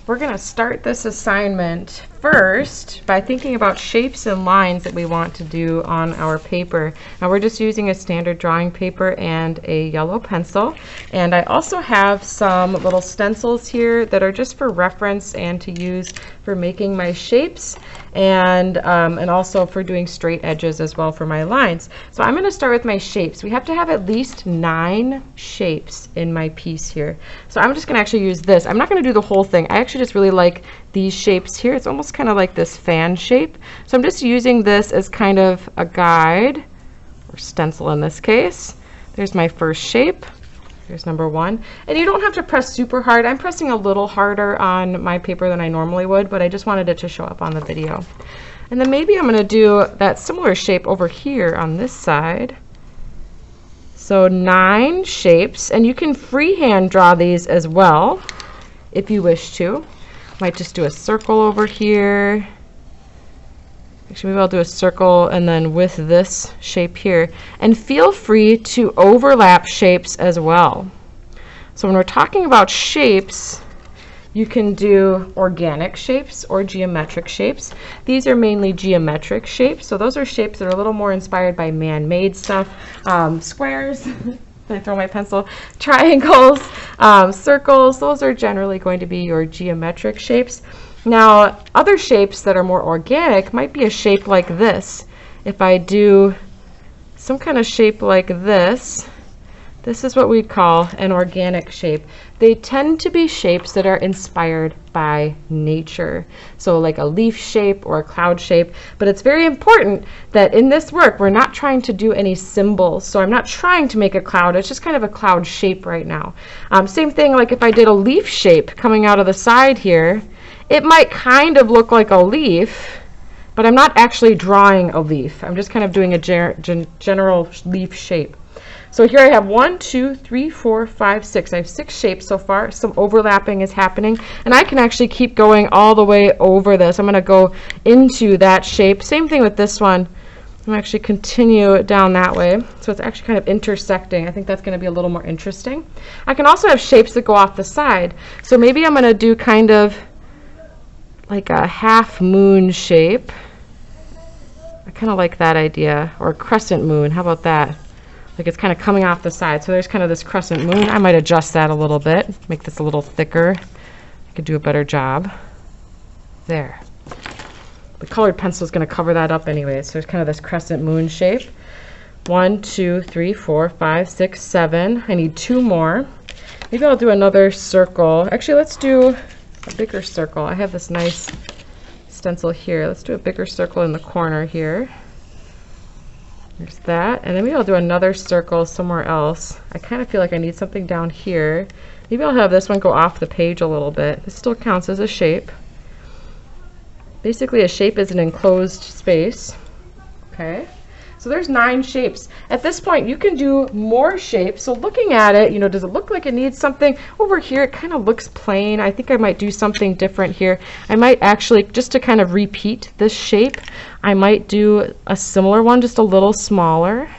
We're going to start this assignment first by thinking about shapes and lines that we want to do on our paper. Now we're just using a standard drawing paper and a yellow pencil, and I also have some little stencils here that are just for reference and to use for making my shapes, and also for doing straight edges as well for my lines. So I'm going to start with my shapes. We have to have at least 9 shapes in my piece here. So I'm just going to actually use this. I'm not going to do the whole thing. I actually just really like these shapes here. It's almost kind of like this fan shape. So I'm just using this as kind of a guide, or stencil in this case. There's my first shape. Here's number 1. And you don't have to press super hard. I'm pressing a little harder on my paper than I normally would, but I just wanted it to show up on the video. And then maybe I'm going to do that similar shape over here on this side. So 9 shapes, and you can freehand draw these as well if you wish to. Might just do a circle over here. Actually, maybe I'll do a circle and then with this shape here. And feel free to overlap shapes as well. So when we're talking about shapes, you can do organic shapes or geometric shapes. These are mainly geometric shapes. So those are shapes that are a little more inspired by man-made stuff. Squares. I throw my pencil, triangles, circles, those are generally going to be your geometric shapes. Now, other shapes that are more organic might be a shape like this. If I do some kind of shape like this, this is what we call an organic shape. They tend to be shapes that are inspired by nature. So like a leaf shape or a cloud shape. But it's very important that in this work, we're not trying to do any symbols. So I'm not trying to make a cloud. It's just kind of a cloud shape right now. Same thing like if I did a leaf shape coming out of the side here, it might kind of look like a leaf, but I'm not actually drawing a leaf. I'm just kind of doing a general leaf shape. So here I have 1, 2, 3, 4, 5, 6. I have 6 shapes so far. Some overlapping is happening, and I can actually keep going all the way over this. I'm going to go into that shape. Same thing with this one. I'm going to actually continue down that way. So it's actually kind of intersecting. I think that's going to be a little more interesting. I can also have shapes that go off the side. So maybe I'm going to do kind of like a half moon shape. I kind of like that idea. Or a crescent moon. How about that? Like it's kind of coming off the side. So there's kind of this crescent moon. I might adjust that a little bit, make this a little thicker. I could do a better job. There. The colored pencil is going to cover that up anyway. So there's kind of this crescent moon shape. 1, 2, 3, 4, 5, 6, 7. I need 2 more. Maybe I'll do another circle. Actually, let's do a bigger circle. I have this nice stencil here. Let's do a bigger circle in the corner here. There's that, and then maybe I'll do another circle somewhere else. I kind of feel like I need something down here. Maybe I'll have this one go off the page a little bit. This still counts as a shape. Basically, a shape is an enclosed space. Okay, so there's 9 shapes. At this point, you can do more shapes. So looking at it, you know, does it look like it needs something? Over here, it kind of looks plain. I think I might do something different here. I might actually, just to kind of repeat this shape, I might do a similar one, just a little smaller.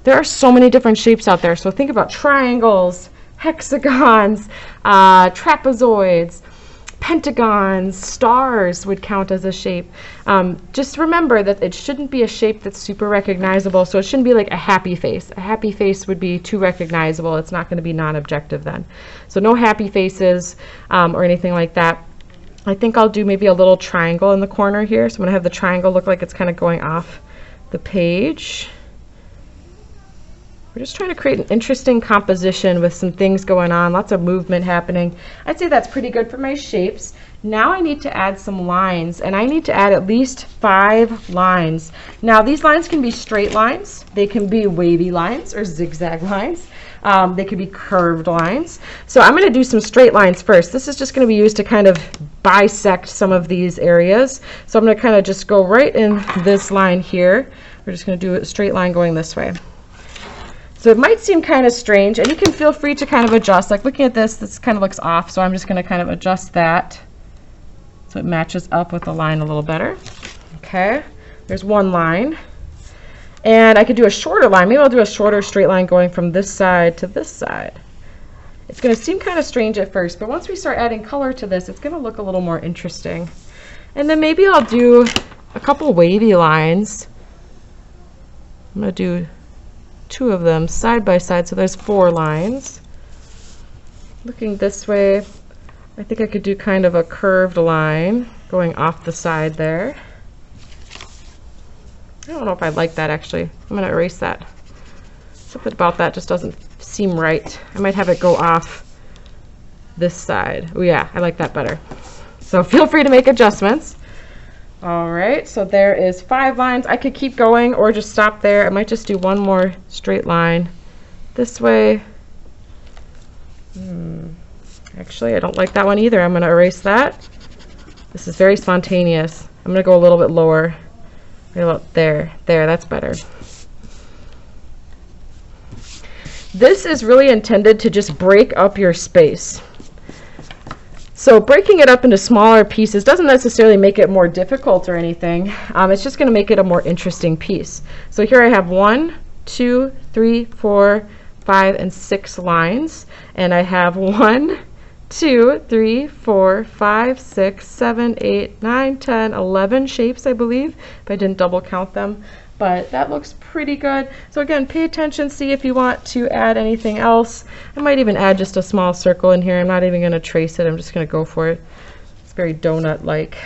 There are so many different shapes out there. So think about triangles, hexagons, trapezoids, pentagons, stars would count as a shape. Just remember that it shouldn't be a shape that's super recognizable. So it shouldn't be like a happy face. A happy face would be too recognizable. It's not going to be non-objective then. So no happy faces or anything like that. I think I'll do maybe a little triangle in the corner here. So I'm going to have the triangle look like it's kind of going off the page. We're just trying to create an interesting composition with some things going on, lots of movement happening. I'd say that's pretty good for my shapes. Now I need to add some lines, and I need to add at least 5 lines. Now these lines can be straight lines, they can be wavy lines or zigzag lines. They could be curved lines. So I'm going to do some straight lines first. This is just going to be used to kind of bisect some of these areas. So I'm going to kind of just go right in this line here. We're just going to do a straight line going this way. So it might seem kind of strange, and you can feel free to kind of adjust. Like looking at this kind of looks off, so I'm just going to kind of adjust that so it matches up with the line a little better. Okay, there's one line. And I could do a shorter line. Maybe I'll do a shorter straight line going from this side to this side. It's going to seem kind of strange at first, but once we start adding color to this, it's going to look a little more interesting. And then maybe I'll do a couple wavy lines. I'm going to do 2 of them side by side, so there's 4 lines. Looking this way, I think I could do kind of a curved line going off the side there. I don't know if I like that actually. I'm going to erase that. Something about that just doesn't seem right. I might have it go off this side. Oh yeah, I like that better. So feel free to make adjustments. All right, so there is 5 lines. I could keep going or just stop there. I might just do one more straight line this way. Actually, I don't like that one either. I'm going to erase that. This is very spontaneous. I'm going to go a little bit lower. Right about there. There, that's better. This is really intended to just break up your space. So breaking it up into smaller pieces doesn't necessarily make it more difficult or anything. It's just going to make it a more interesting piece. So here I have 1, 2, 3, 4, 5, and 6 lines. And I have 1, 2, 3, 4, 5, 6, 7, 8, 9, 10, 11 shapes, I believe, if I didn't double count them. But that looks pretty good. So again, pay attention, see if you want to add anything else. I might even add just a small circle in here. I'm not even going to trace it. I'm just going to go for it. It's very donut-like.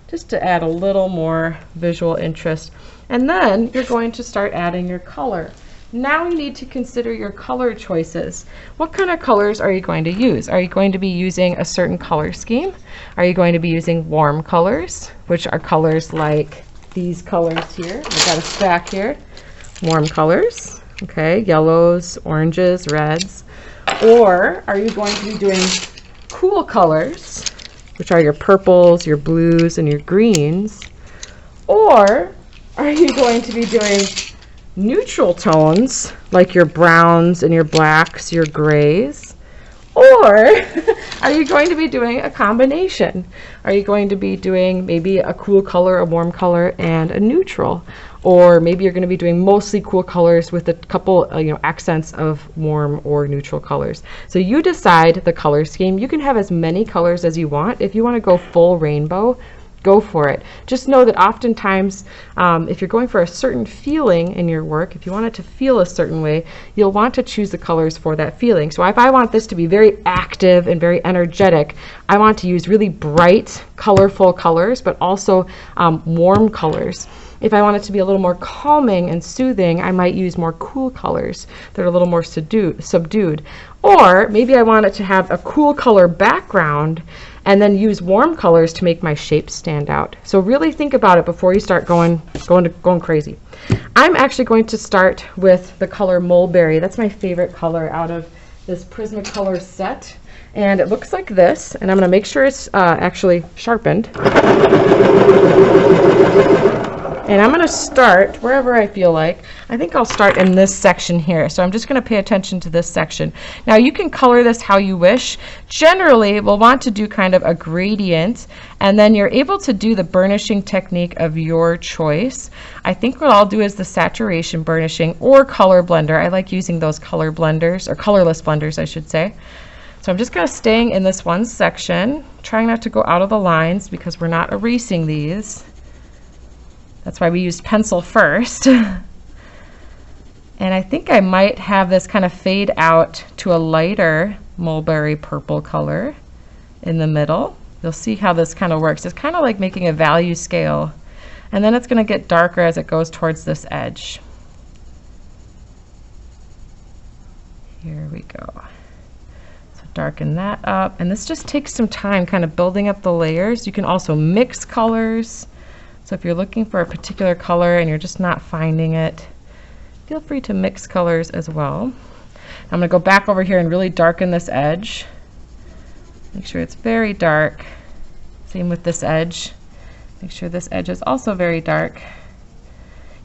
Just to add a little more visual interest. And then you're going to start adding your color. Now you need to consider your color choices. What kind of colors are you going to use? Are you going to be using a certain color scheme? Are you going to be using warm colors, which are colors like these colors here? I've got a stack here. Warm colors, okay, yellows, oranges, reds. Or are you going to be doing cool colors, which are your purples, your blues, and your greens? Or are you going to be doing neutral tones, like your browns and your blacks, your grays? Or are you going to be doing a combination? Are you going to be doing maybe a cool color, a warm color, and a neutral? Or maybe you're going to be doing mostly cool colors with a couple accents of warm or neutral colors. So you decide the color scheme. You can have as many colors as you want. If you want to go full rainbow, go for it. Just know that oftentimes if you're going for a certain feeling in your work, if you want it to feel a certain way, you'll want to choose the colors for that feeling. So if I want this to be very active and very energetic, I want to use really bright, colorful colors, but also warm colors. If I want it to be a little more calming and soothing, I might use more cool colors that are a little more subdued. Or maybe I want it to have a cool color background and then use warm colors to make my shapes stand out. So really think about it before you start going crazy. I'm actually going to start with the color Mulberry. That's my favorite color out of this Prismacolor set. And it looks like this, and I'm going to make sure it's actually sharpened. And I'm going to start wherever I feel like. I think I'll start in this section here. So I'm just going to pay attention to this section. Now you can color this how you wish. Generally, we'll want to do kind of a gradient, and then you're able to do the burnishing technique of your choice. I think what I'll do is the saturation burnishing or color blender. I like using those color blenders, or colorless blenders, I should say. So I'm just kind of staying in this one section, trying not to go out of the lines because we're not erasing these. That's why we used pencil first. And I think I might have this kind of fade out to a lighter mulberry purple color in the middle. You'll see how this kind of works. It's kind of like making a value scale. And then it's going to get darker as it goes towards this edge. Here we go. So darken that up. And this just takes some time kind of building up the layers. You can also mix colors. So if you're looking for a particular color and you're just not finding it, feel free to mix colors as well. I'm going to go back over here and really darken this edge. Make sure it's very dark. Same with this edge. Make sure this edge is also very dark.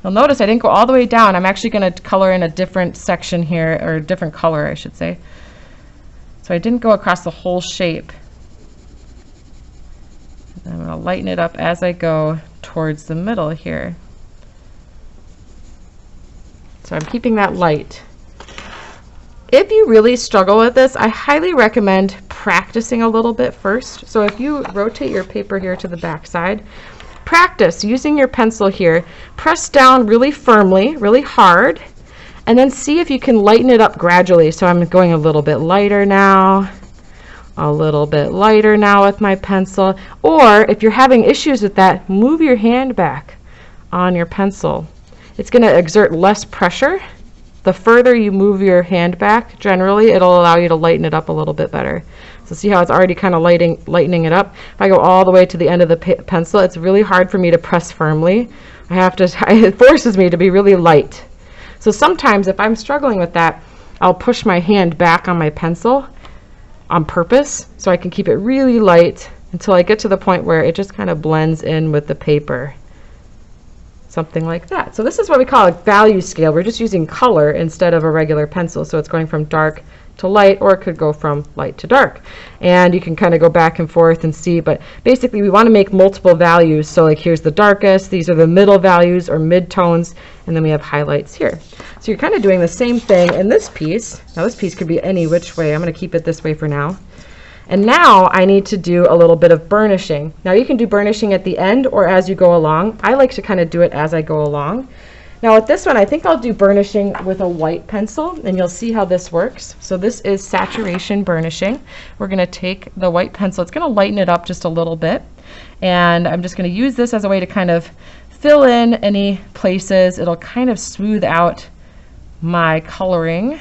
You'll notice I didn't go all the way down. I'm actually going to color in a different section here, or a different color, I should say. So I didn't go across the whole shape. I'm going to lighten it up as I go towards the middle here. So I'm keeping that light. If you really struggle with this, I highly recommend practicing a little bit first. So if you rotate your paper here to the back side, practice using your pencil here. Press down really firmly, really hard, and then see if you can lighten it up gradually. So I'm going a little bit lighter now, a little bit lighter now with my pencil. Or if you're having issues with that, move your hand back on your pencil. It's going to exert less pressure. The further you move your hand back, generally, it'll allow you to lighten it up a little bit better. So see how it's already kind of lightening it up? If I go all the way to the end of the pencil, it's really hard for me to press firmly. It forces me to be really light. So sometimes if I'm struggling with that, I'll push my hand back on my pencil on purpose so I can keep it really light until I get to the point where it just kind of blends in with the paper. Something like that. So this is what we call a value scale. We're just using color instead of a regular pencil. So it's going from dark to light, or it could go from light to dark. And you can kind of go back and forth and see, but basically we want to make multiple values. So like here's the darkest, these are the middle values or mid-tones, and then we have highlights here. So you're kind of doing the same thing in this piece. Now this piece could be any which way. I'm going to keep it this way for now. And now I need to do a little bit of burnishing. Now you can do burnishing at the end or as you go along. I like to kind of do it as I go along. Now with this one, I think I'll do burnishing with a white pencil, and you'll see how this works. So this is saturation burnishing. We're going to take the white pencil. It's going to lighten it up just a little bit. And I'm just going to use this as a way to kind of fill in any places. It'll kind of smooth out my coloring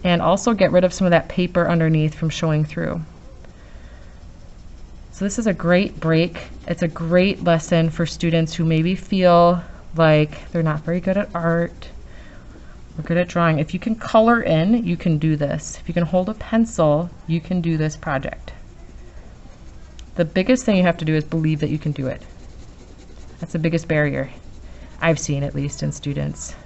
and also get rid of some of that paper underneath from showing through. So this is a great break. It's a great lesson for students who maybe feel like they're not very good at art or good at drawing. If you can color in, you can do this. If you can hold a pencil, you can do this project. The biggest thing you have to do is believe that you can do it. That's the biggest barrier I've seen, at least in students.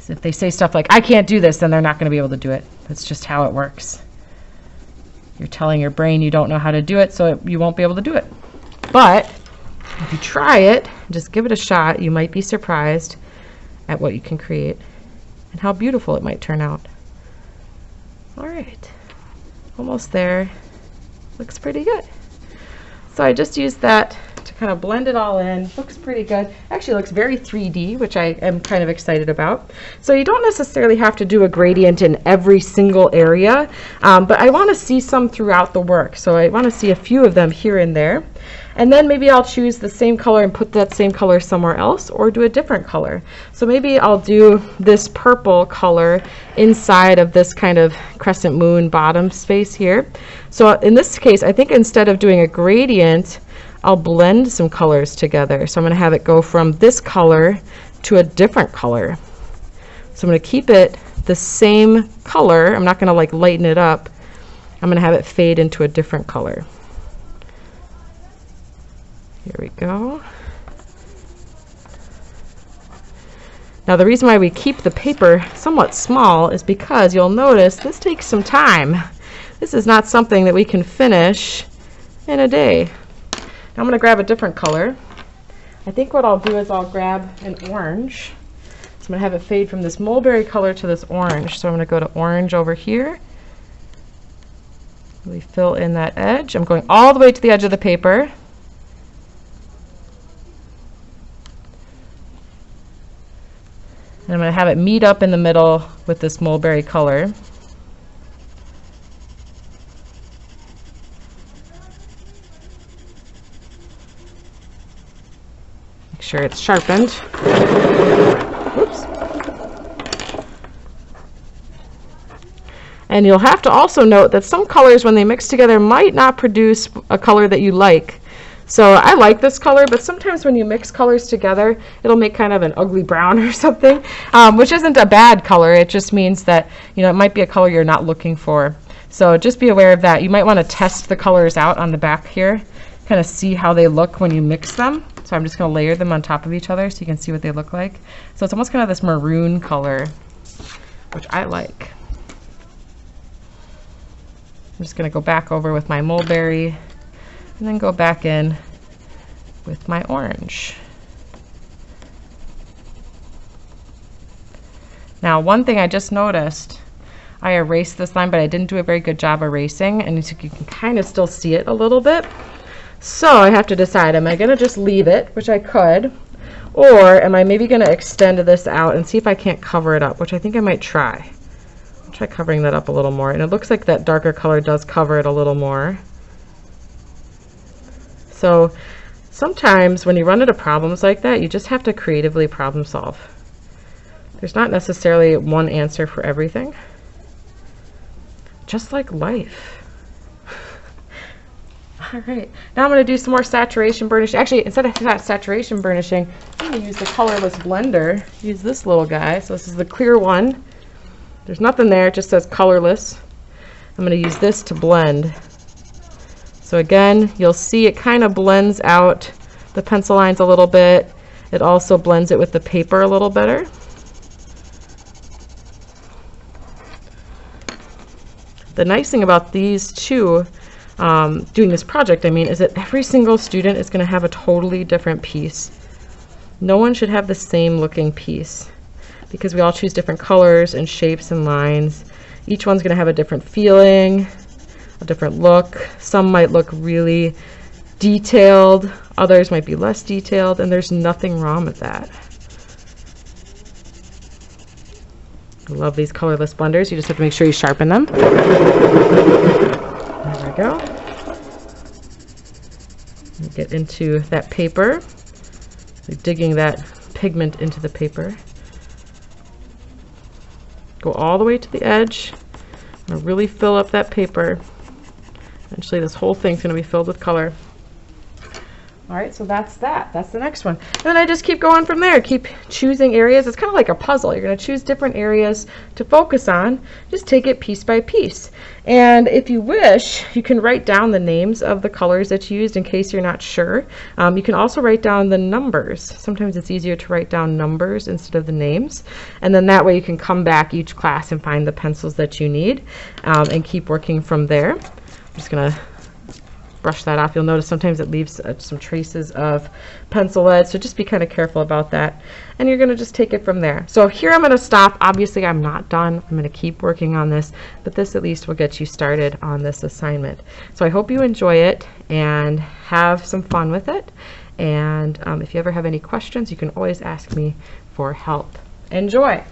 If they say stuff like, I can't do this, then they're not going to be able to do it. That's just how it works. You're telling your brain you don't know how to do it, so you won't be able to do it. But if you try it, just give it a shot, you might be surprised at what you can create and how beautiful it might turn out. All right, almost there. Looks pretty good. So I just used that to kind of blend it all in. Looks pretty good. Actually looks very 3D, which I am kind of excited about. So you don't necessarily have to do a gradient in every single area, but I want to see some throughout the work. So I want to see a few of them here and there. And then maybe I'll choose the same color and put that same color somewhere else, or do a different color. So maybe I'll do this purple color inside of this kind of crescent moon bottom space here. So in this case, I think instead of doing a gradient, I'll blend some colors together. So I'm going to have it go from this color to a different color. So I'm going to keep it the same color. I'm not going to like lighten it up. I'm going to have it fade into a different color. Here we go. Now the reason why we keep the paper somewhat small is because you'll notice this takes some time. This is not something that we can finish in a day. Now I'm going to grab a different color. I think what I'll do is I'll grab an orange. So I'm going to have it fade from this mulberry color to this orange. So I'm going to go to orange over here. Really fill in that edge. I'm going all the way to the edge of the paper. And I'm going to have it meet up in the middle with this mulberry color. Make sure it's sharpened. Oops. And you'll have to also note that some colors, when they mix together, might not produce a color that you like. So I like this color, but sometimes when you mix colors together, it'll make kind of an ugly brown or something, which isn't a bad color. It just means that, you know, it might be a color you're not looking for. So just be aware of that. You might want to test the colors out on the back here, kind of see how they look when you mix them. So I'm just going to layer them on top of each other so you can see what they look like. So it's almost kind of this maroon color, which I like. I'm just going to go back over with my mulberry and then go back in with my orange. Now, one thing I just noticed I erased this line, but I didn't do a very good job erasing, and you can kind of still see it a little bit. So I have to decide, am I going to just leave it, which I could, or am I maybe going to extend this out and see if I can't cover it up, which I think I might try. I'll try covering that up a little more, and it looks like that darker color does cover it a little more. So sometimes when you run into problems like that, you just have to creatively problem solve. There's not necessarily one answer for everything. Just like life. All right, now I'm going to do some more saturation burnishing. Actually, instead of that saturation burnishing, I'm going to use the colorless blender. Use this little guy. So this is the clear one. There's nothing there, it just says colorless. I'm going to use this to blend. So again, you'll see it kind of blends out the pencil lines a little bit. It also blends it with the paper a little better. The nice thing about these two, doing this project, I mean, is that every single student is going to have a totally different piece. No one should have the same looking piece because we all choose different colors and shapes and lines. Each one's going to have a different feeling, a different look. Some might look really detailed, others might be less detailed, and there's nothing wrong with that. I love these colorless blenders. You just have to make sure you sharpen them. There we go. Get into that paper. We're digging that pigment into the paper. Go all the way to the edge. I'm going to really fill up that paper. Eventually this whole thing's going to be filled with color. All right, so that's that. That's the next one. And then I just keep going from there. Keep choosing areas. It's kind of like a puzzle. You're going to choose different areas to focus on. Just take it piece by piece. And if you wish, you can write down the names of the colors that you used in case you're not sure. You can also write down the numbers. Sometimes it's easier to write down numbers instead of the names. And then that way you can come back each class and find the pencils that you need and keep working from there. I'm just going to brush that off. You'll notice sometimes it leaves some traces of pencil lead, so just be kind of careful about that. And you're going to just take it from there. So here I'm going to stop. Obviously I'm not done. I'm going to keep working on this, but this at least will get you started on this assignment. So I hope you enjoy it and have some fun with it. And if you ever have any questions, you can always ask me for help. Enjoy!